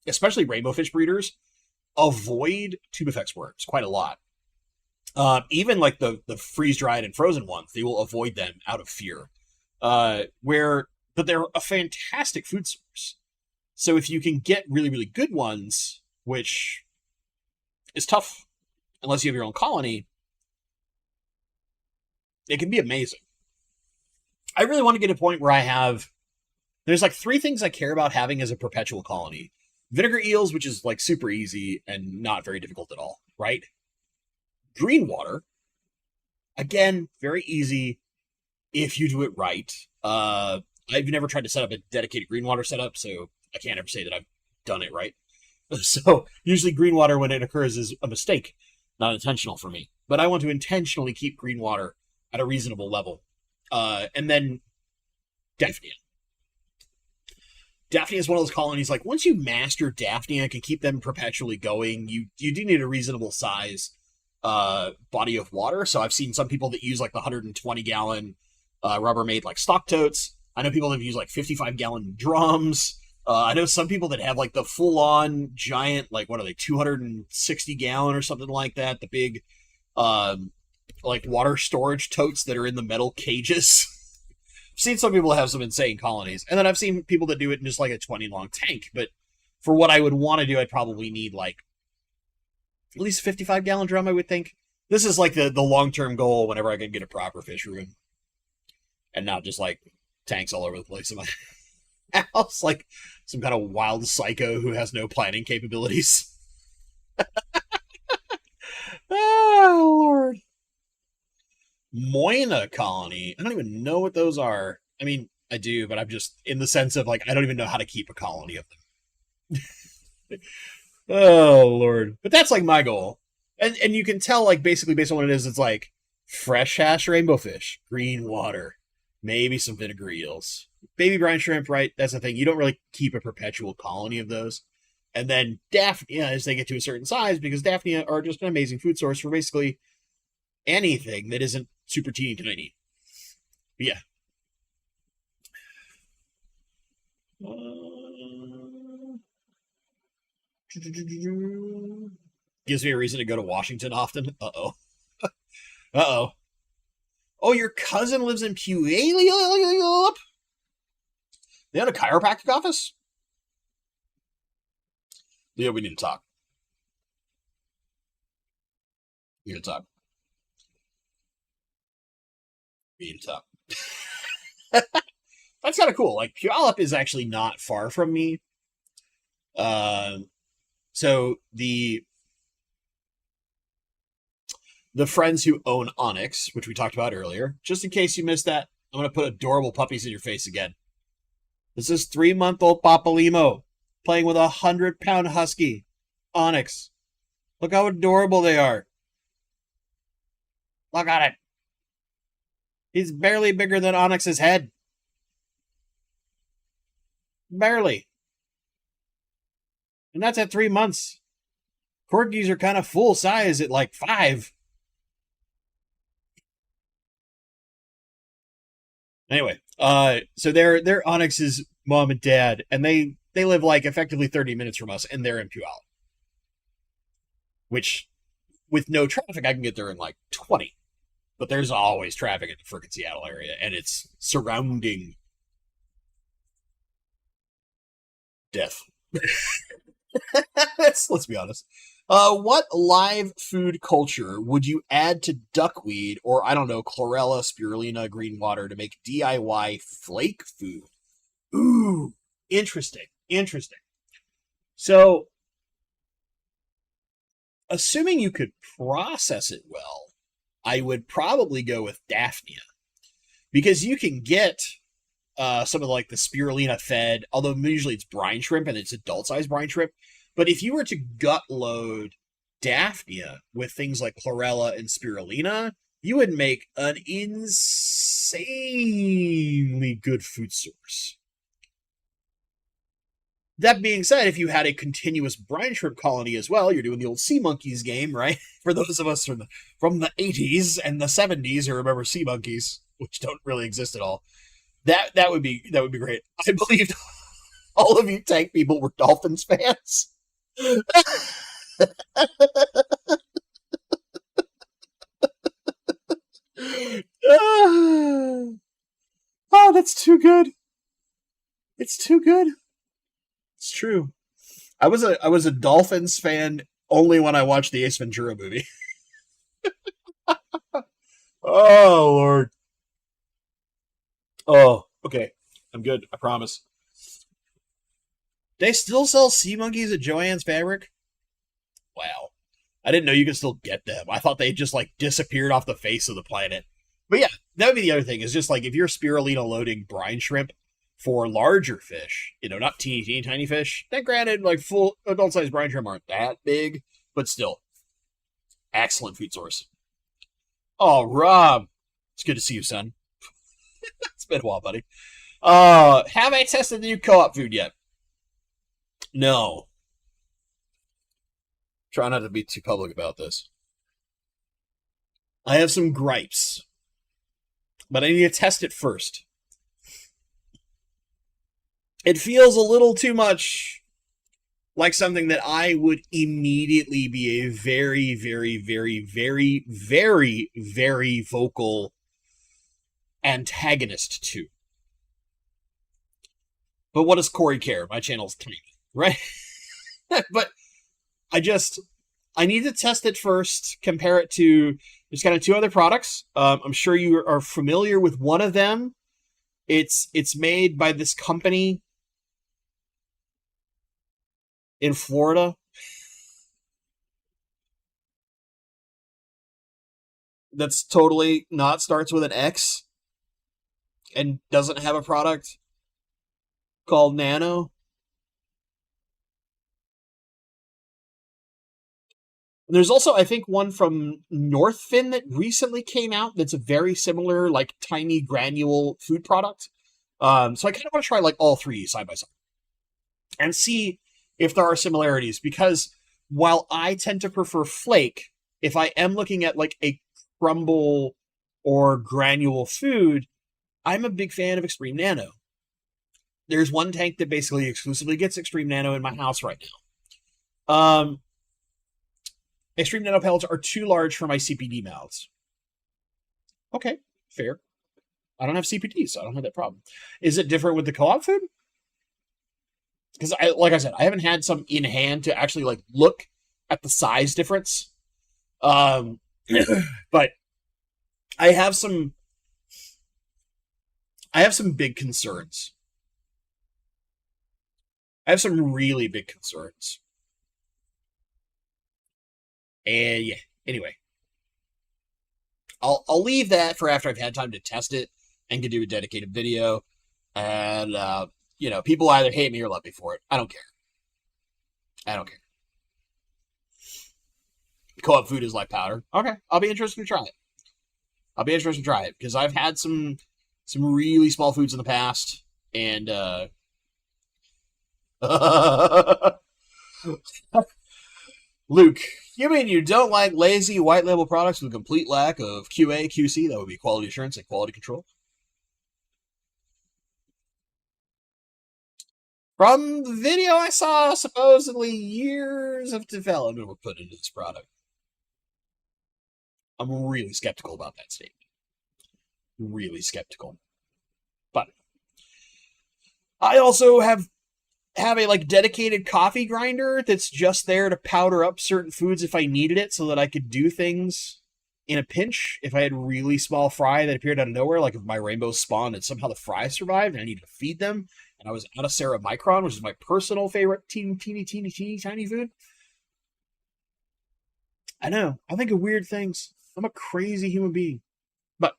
especially rainbow fish breeders, avoid tubifex worms quite a lot. Even like the freeze-dried and frozen ones, they will avoid them out of fear. But they're a fantastic food source. So if you can get really, really good ones, which is tough unless you have your own colony, it can be amazing. I really want to get to a point where there's like 3 things I care about having as a perpetual colony. Vinegar eels, which is like super easy and not very difficult at all, right? Green water, again, very easy if you do it right. I've never tried to set up a dedicated green water setup, so I can't ever say that I've done it right. So usually green water, when it occurs, is a mistake, not intentional for me. But I want to intentionally keep green water at a reasonable level. And then Daphnia. Daphnia is one of those colonies, like, once you master Daphnia and can keep them perpetually going, you do need a reasonable size body of water. So I've seen some people that use like the 120-gallon Rubbermaid like stock totes. I know people that use like 55-gallon drums. I know some people that have like the full-on giant, like, what are they, 260-gallon or something like that, the big like water storage totes that are in the metal cages. I've seen some people have some insane colonies, and then I've seen people that do it in just like a 20-long tank. But for what I would want to do, I'd probably need like at least a 55-gallon drum, I would think. This is like the long-term goal whenever I can get a proper fish room, and not just like tanks all over the place in my house, like some kind of wild psycho who has no planning capabilities. Oh, Lord. Moina colony. I don't even know what those are. I mean, I do, but I'm just in the sense of like I don't even know how to keep a colony of them. Oh Lord! But that's like my goal, and you can tell like basically based on what it is, it's like fresh hash rainbow fish, green water, maybe some vinegar eels, baby brine shrimp. Right, that's the thing. You don't really keep a perpetual colony of those. And then Daphnia as they get to a certain size, because Daphnia are just an amazing food source for basically anything that isn't super teeny tiny. But yeah. Gives me a reason to go to Washington often. Uh-oh. Uh-oh. Oh, your cousin lives in Puyallup? They had a chiropractic office? Yeah, we need to talk. We need to talk. We need to talk. That's kind of cool. Like, Puyallup is actually not far from me. So the friends who own Onyx, which we talked about earlier, just in case you missed that, I'm going to put adorable puppies in your face again. This is 3-month-old Papalymo playing with a 100-pound husky, Onyx. Look how adorable they are. Look at it. He's barely bigger than Onyx's head. Barely. And that's at 3 months. Corgis are kind of full size at like 5. Anyway, so they're Onyx's mom and dad, and they live like effectively 30 minutes from us, and they're in Puyallup. Which, with no traffic, I can get there in like 20. But there's always traffic in the frickin' Seattle area, and it's surrounding death. Let's be honest. What live food culture would you add to duckweed or, I don't know, chlorella, spirulina, green water to make DIY flake food? Ooh, interesting. Interesting. So, assuming you could process it well, I would probably go with Daphnia. Because you can get some of like the spirulina fed, although usually it's brine shrimp and it's adult sized brine shrimp. But if you were to gut load Daphnia with things like chlorella and spirulina, you would make an insanely good food source. That being said, if you had a continuous brine shrimp colony as well, you're doing the old sea monkeys game, right? For those of us from the 80s and the 70s who remember sea monkeys, which don't really exist at all, that would be great. I believed all of you tank people were Dolphins fans. Oh, that's too good. It's too good. It's true. I was a Dolphins fan only when I watched the Ace Ventura movie. Oh Lord. Oh, okay. I'm good. I promise. They still sell sea monkeys at Joann's Fabric? Wow. I didn't know you could still get them. I thought they just like disappeared off the face of the planet. But yeah, that would be the other thing, is just like if you're spirulina loading brine shrimp for larger fish, not teeny tiny fish. Then granted, like full adult sized brine shrimp aren't that big, but still, excellent food source. Oh, Rob, it's good to see you, son. It's been a while, buddy. Have I tested the new co-op food yet? No. Try not to be too public about this. I have some gripes, but I need to test it first. It feels a little too much like something that I would immediately be a very, very, very, very, very, very vocal antagonist to. But what does Corey care? My channel's tiny, right? But I need to test it first, compare it to, there's kind of 2 other products. I'm sure you are familiar with one of them. It's made by this company in Florida. that's totally not starts with an X and doesn't have a product called Nano. There's also, I think, one from Northfin that recently came out that's a very similar, like, tiny granule food product. So I kind of want to try, like, all three side by side and see if there are similarities. Because while I tend to prefer flake, if I am looking at, like, a crumble or granule food, I'm a big fan of Extreme Nano. There's one tank that basically exclusively gets Extreme Nano in my house right now. Extreme Nano pellets are too large for my CPD mouths. Okay, fair. I don't have CPD, so I don't have that problem. Is it different with the co-op food? Because, like I said, I haven't had some in hand to actually like look at the size difference. But I have some big concerns. I have some really big concerns. And yeah, anyway. I'll leave that for after I've had time to test it and can do a dedicated video. And, people either hate me or love me for it. I don't care. Co-op food is like powder. Okay, I'll be interested to try it. Because I've had some really small foods in the past. And, Luke, you mean you don't like lazy white label products with a complete lack of QA, QC? That would be quality assurance and quality control. From the video I saw, supposedly years of development were put into this product. I'm really skeptical about that statement. Really skeptical. But I also have a like dedicated coffee grinder that's just there to powder up certain foods if I needed it, so that I could do things in a pinch if I had really small fry that appeared out of nowhere, like if my rainbow spawned and somehow the fry survived and I needed to feed them and I was out of Ceramicron, which is my personal favorite teeny tiny food. I know, I think of weird things. I'm a crazy human being. But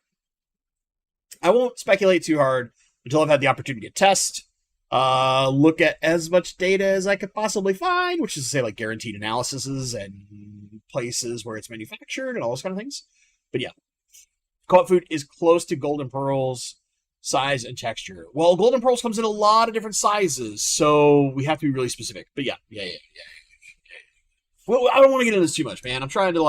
I won't speculate too hard until I've had the opportunity to test, look at as much data as I could possibly find, which is to say, like, guaranteed analyses and places where it's manufactured and all those kind of things. But yeah, co-op food is close to Golden Pearl's size and texture. Well, Golden Pearls comes in a lot of different sizes, so we have to be really specific. But yeah. Well, I don't want to get into this too much, man. I'm trying to,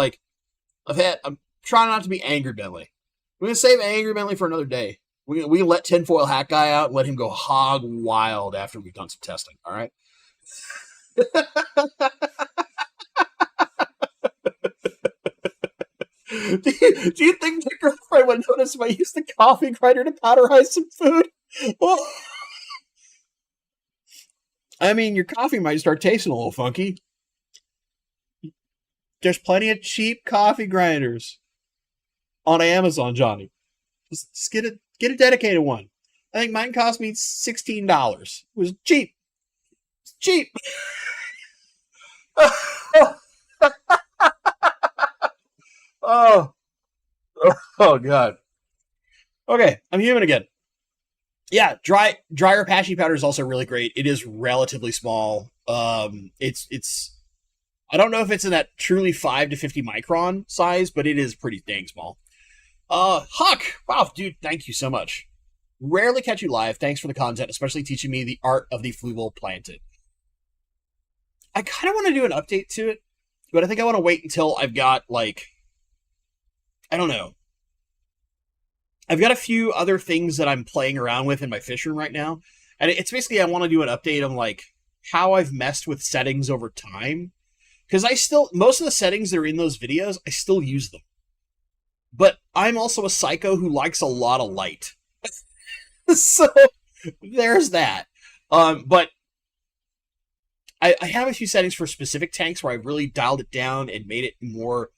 I'm trying not to be Angry Bentley. We're going to save Angry Bentley for another day. We can let Tinfoil Hat Guy out and let him go hog wild after we've done some testing, all right? Do you think my girlfriend would notice if I used the coffee grinder to powderize some food? Well, I mean, your coffee might start tasting a little funky. There's plenty of cheap coffee grinders on Amazon, Johnny. Just get a dedicated one. I think mine cost me $16. It was cheap. It's cheap. Oh, God. Okay, I'm human again. Yeah, dryer Apache powder is also really great. It is relatively small. It's I don't know if it's in that truly 5 to 50 micron size, but it is pretty dang small. Huck, wow, dude, thank you so much. Rarely catch you live. Thanks for the content, especially teaching me the art of the Fluval planted. I kind of want to do an update to it, but I think I want to wait until I've got, I don't know. I've got a few other things that I'm playing around with in my fish room right now, and it's basically I want to do an update on, how I've messed with settings over time, because most of the settings that are in those videos, I still use them. But I'm also a psycho who likes a lot of light. So, there's that. But I have a few settings for specific tanks where I've really dialed it down and made it more,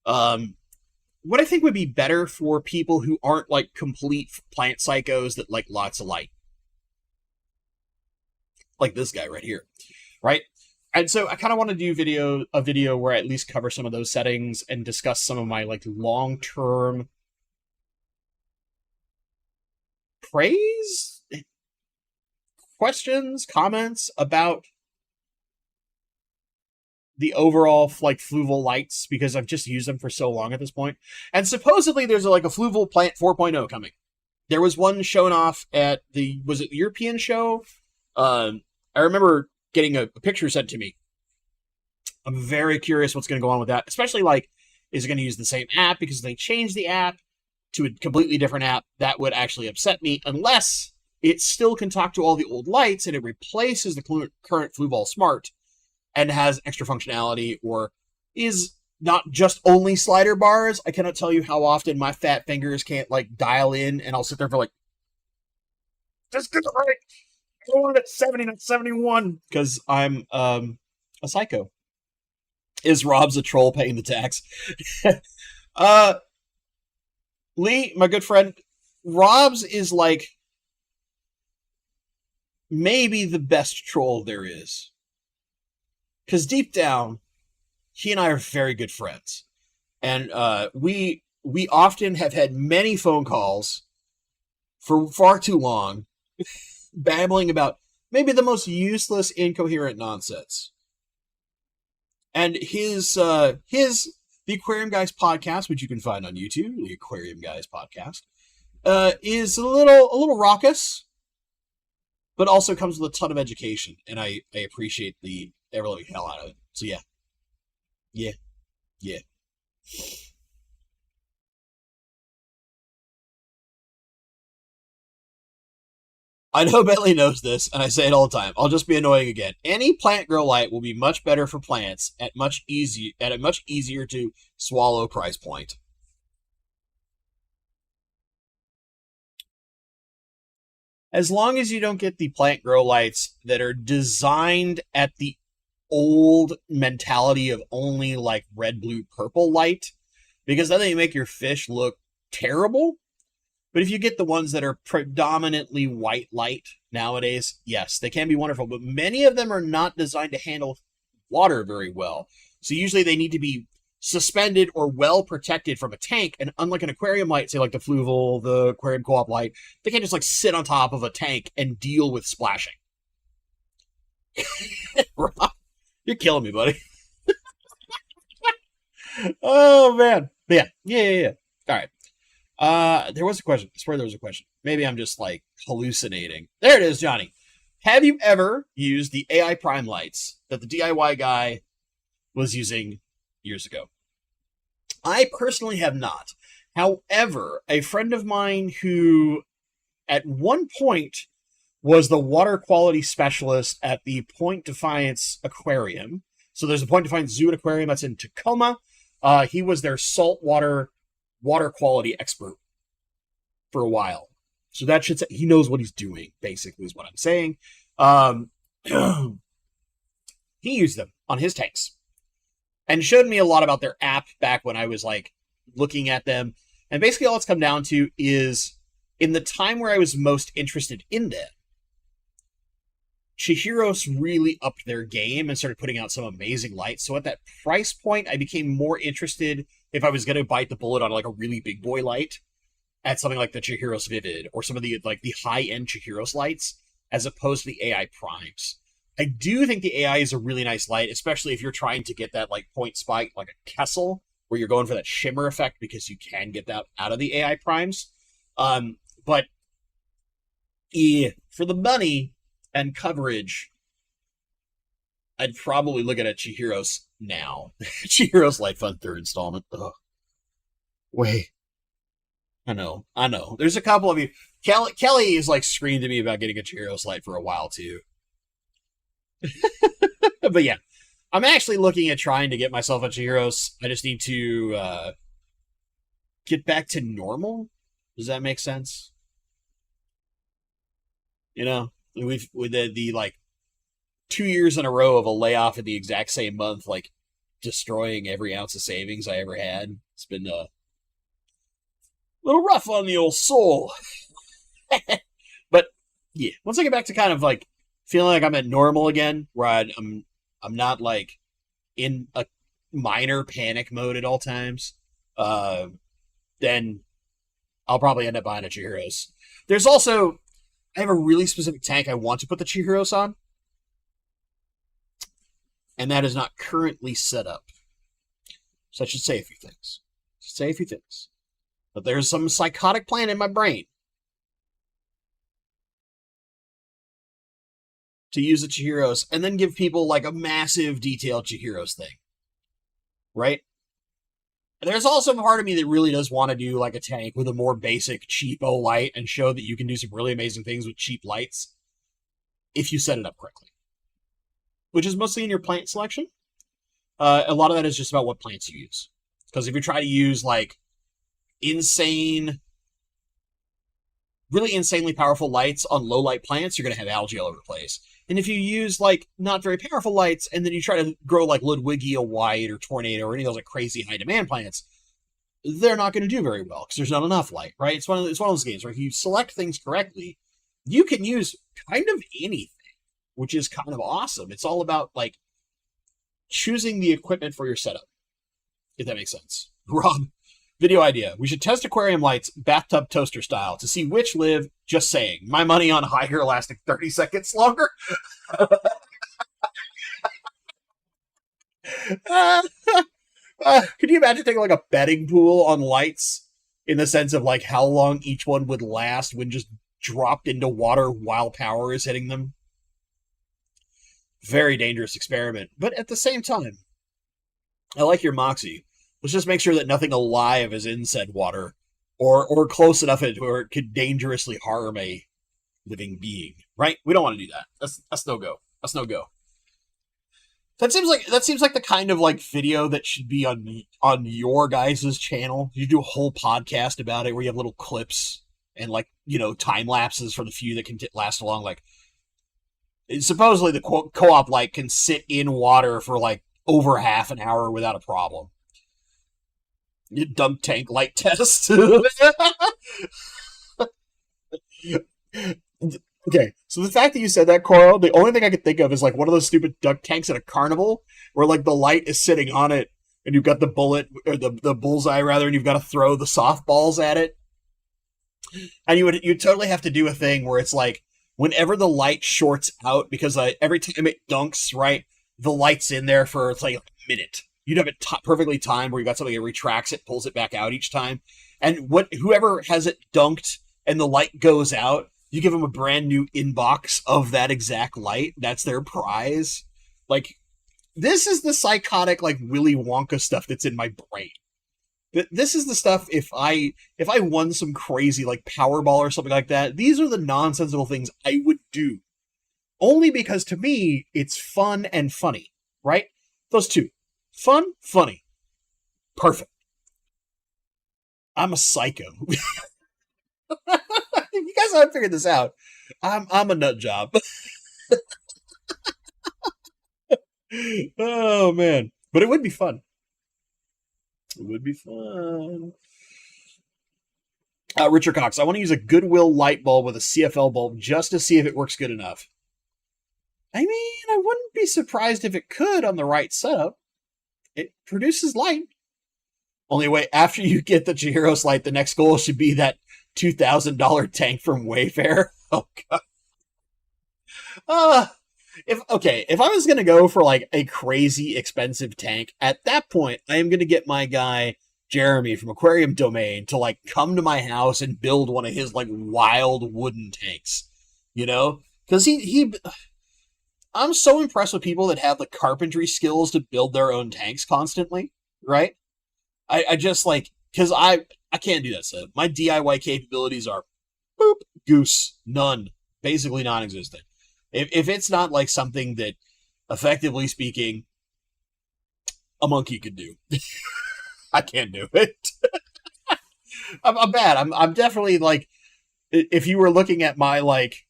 what I think would be better for people who aren't, complete plant psychos that like lots of light. Like this guy right here, right? And so I kind of want to do a video where I at least cover some of those settings and discuss some of my like long-term praise, questions, comments about the overall like fluval lights, because I've just used them for so long at this point. And supposedly there's like a fluval plant 4.0 coming. There was one shown off at was it the European show? I remember getting a picture sent to me. I'm very curious what's going to go on with that, especially like, is it going to use the same app? Because if they change the app to a completely different app, that would actually upset me, unless it still can talk to all the old lights and it replaces the current Fluval Smart and has extra functionality, or is not just only slider bars. I cannot tell you how often my fat fingers can't like dial in, and I'll sit there for like, just get right. I want it at 70, not 71, because I'm a psycho. Is Rob's a troll paying the tax? Lee, my good friend, Rob's is like maybe the best troll there is. Because deep down, he and I are very good friends. And we often have had many phone calls for far too long, babbling about maybe the most useless, incoherent nonsense. And the Aquarium Guys podcast, which you can find on YouTube, the Aquarium Guys podcast, is a little raucous, but also comes with a ton of education, and I appreciate the ever-living hell out of it. So yeah. I know Bentley knows this, and I say it all the time. I'll just be annoying again. Any plant grow light will be much better for plants at a much easier to swallow price point. As long as you don't get the plant grow lights that are designed at the old mentality of only like red, blue, purple light, because then they make your fish look terrible. But if you get the ones that are predominantly white light nowadays, yes, they can be wonderful. But many of them are not designed to handle water very well. So usually they need to be suspended or well protected from a tank. And unlike an aquarium light, say like the Fluval, the Aquarium Co-op light, they can't just like sit on top of a tank and deal with splashing. You're killing me, buddy. Oh, man. But yeah. All right. There was a question. I swear there was a question. Maybe I'm just like hallucinating. There it is, Johnny. Have you ever used the AI Prime lights that the DIY guy was using years ago? I personally have not. However, a friend of mine who at one point was the water quality specialist at the Point Defiance Aquarium. So there's a Point Defiance Zoo and Aquarium that's in Tacoma. He was their saltwater water quality expert for a while. So that should say he knows what he's doing, basically, is what I'm saying. He used them on his tanks and showed me a lot about their app back when I was like looking at them. And basically all it's come down to is in the time where I was most interested in them, Chihiros really upped their game and started putting out some amazing lights. So at that price point, I became more interested, if I was going to bite the bullet on like a really big boy light, at something like the Chihiros Vivid or some of the like the high-end Chihiros lights, as opposed to the AI Primes. I do think the AI is a really nice light, especially if you're trying to get that like point spike, like a Kessel, where you're going for that shimmer effect, because you can get that out of the AI Primes. But for the money and coverage, I'd probably look at a Chihiros now. Chihiros Light Fund third installment. Ugh. Wait. I know. There's a couple of you. Kelly is like screamed at me about getting a Chihiros light for a while too. But yeah, I'm actually looking at trying to get myself a Chihiros. I just need to get back to normal. Does that make sense? You know, with the like 2 years in a row of a layoff in the exact same month, like destroying every ounce of savings I ever had. It's been a little rough on the old soul. But yeah, once I get back to kind of like feeling like I'm at normal again, where I'm not like in a minor panic mode at all times, uh, then I'll probably end up buying a Chihiros. There's also, I have a really specific tank I want to put the Chihiros on, and that is not currently set up. So I should say a few things. But there's some psychotic plan in my brain to use the Chihiros and then give people like a massive detailed Chihiros thing. Right? And there's also a part of me that really does want to do like a tank with a more basic cheapo light and show that you can do some really amazing things with cheap lights if you set it up correctly. Which is mostly in your plant selection. A lot of that is just about what plants you use. Because if you try to use like really insanely powerful lights on low light plants, you're going to have algae all over the place. And if you use like not very powerful lights and then you try to grow like Ludwigia White or Tornado or any of those like crazy high demand plants, they're not going to do very well because there's not enough light, right? It's one of those games where if you select things correctly, you can use kind of anything, which is kind of awesome. It's all about like choosing the equipment for your setup, if that makes sense. Rob, video idea. We should test aquarium lights bathtub toaster style to see which live. Just saying. My money on higher lasting 30 seconds longer. Could you imagine taking like a betting pool on lights in the sense of like how long each one would last when just dropped into water while power is hitting them? Very dangerous experiment. But at the same time, I like your moxie. Let's just make sure that nothing alive is in said water or close enough where it could dangerously harm a living being. Right? We don't want to do that. That's no go. That's no go. That seems like the kind of like video that should be on your guys' channel. You do a whole podcast about it where you have little clips and like, you know, time lapses for the few that can last along. Like, supposedly the co-op light can sit in water for like over half an hour without a problem. You dunk tank light test. Okay, so the fact that you said that, Coral, the only thing I could think of is like one of those stupid duck tanks at a carnival where like the light is sitting on it and you've got the bullet, or the bullseye rather, and you've got to throw the softballs at it. And you'd totally have to do a thing where it's like whenever the light shorts out, because every time it dunks, right, the light's in there for it's like a minute. You'd have it perfectly timed where you got something that retracts it, pulls it back out each time. And whoever has it dunked and the light goes out, you give them a brand new inbox of that exact light. That's their prize. Like, this is the psychotic, like, Willy Wonka stuff that's in my brain. This is the stuff, if I won some crazy, like, Powerball or something like that, these are the nonsensical things I would do. Only because, to me, it's fun and funny, right? Those two. Fun, funny. Perfect. I'm a psycho. You guys haven't figured this out. I'm a nut job. Oh man. But it would be fun. It would be fun. Richard Cox, I want to use a Goodwill light bulb with a CFL bulb just to see if it works good enough. I mean, I wouldn't be surprised if it could on the right setup. It produces light. Only way, after you get the Chihiros light, the next goal should be that $2,000 tank from Wayfair. Oh god. If I was gonna go for like a crazy expensive tank, at that point I am gonna get my guy Jeremy from Aquarium Domain to like come to my house and build one of his like wild wooden tanks. You know? Because I'm so impressed with people that have the carpentry skills to build their own tanks constantly, right? I just like, because I can't do that stuff. My DIY capabilities are boop, goose, none, basically non-existent. If it's not like something that, effectively speaking, a monkey could do, I can't do it. I'm bad. I'm definitely like, if you were looking at my like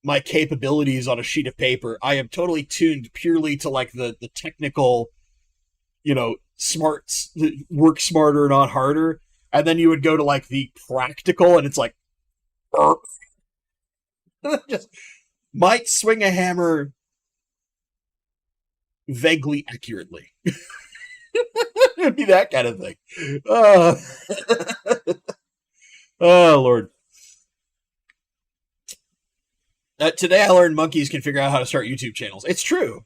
my capabilities on a sheet of paper, I am totally tuned purely to like the technical, you know, work smarter, not harder. And then you would go to like the practical and it's like, just might swing a hammer vaguely accurately. It'd be that kind of thing. Uh, oh, Lord. Today I learned monkeys can figure out how to start YouTube channels. It's true.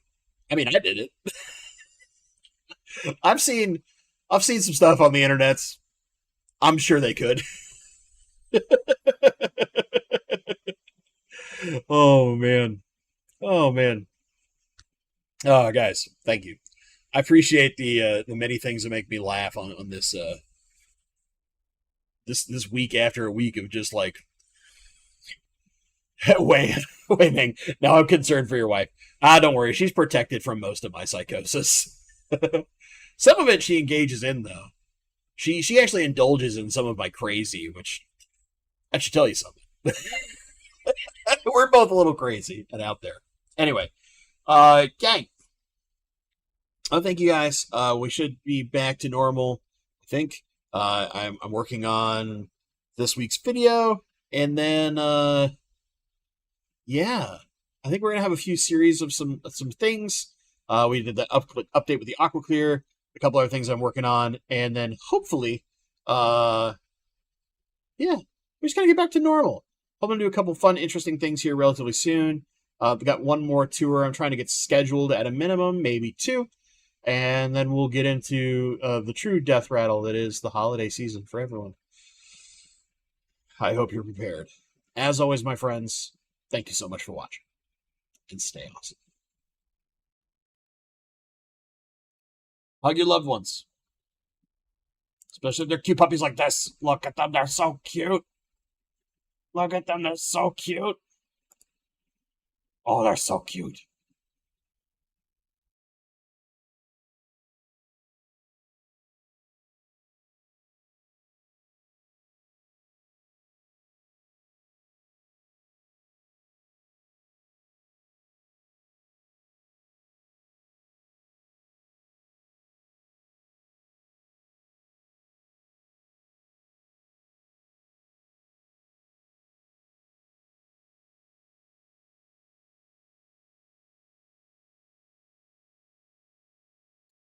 I mean, I did it. I've seen some stuff on the internet. I'm sure they could. Oh man. Oh man. Oh guys, thank you. I appreciate the many things that make me laugh on this this week after a week of just like wait, man. Now I'm concerned for your wife. Don't worry, she's protected from most of my psychosis. Some of it she engages in though. She actually indulges in some of my crazy, which I should tell you something. We're both a little crazy and out there. Anyway, gang. Oh, thank you guys. We should be back to normal. I think. I'm working on this week's video, and then yeah, I think we're gonna have a few series of some things. We did the update with the Aqua Clear, a couple other things I'm working on, and then hopefully, yeah, we're just gonna get back to normal. Hoping to do a couple fun, interesting things here relatively soon. We got one more tour I'm trying to get scheduled at a minimum, maybe two. And then we'll get into the true death rattle that is the holiday season for everyone. I hope you're prepared. As always, my friends, thank you so much for watching. And stay awesome. Hug your loved ones. Especially if they're cute puppies like this. Look at them, they're so cute. Look at them, they're so cute. Oh, they're so cute.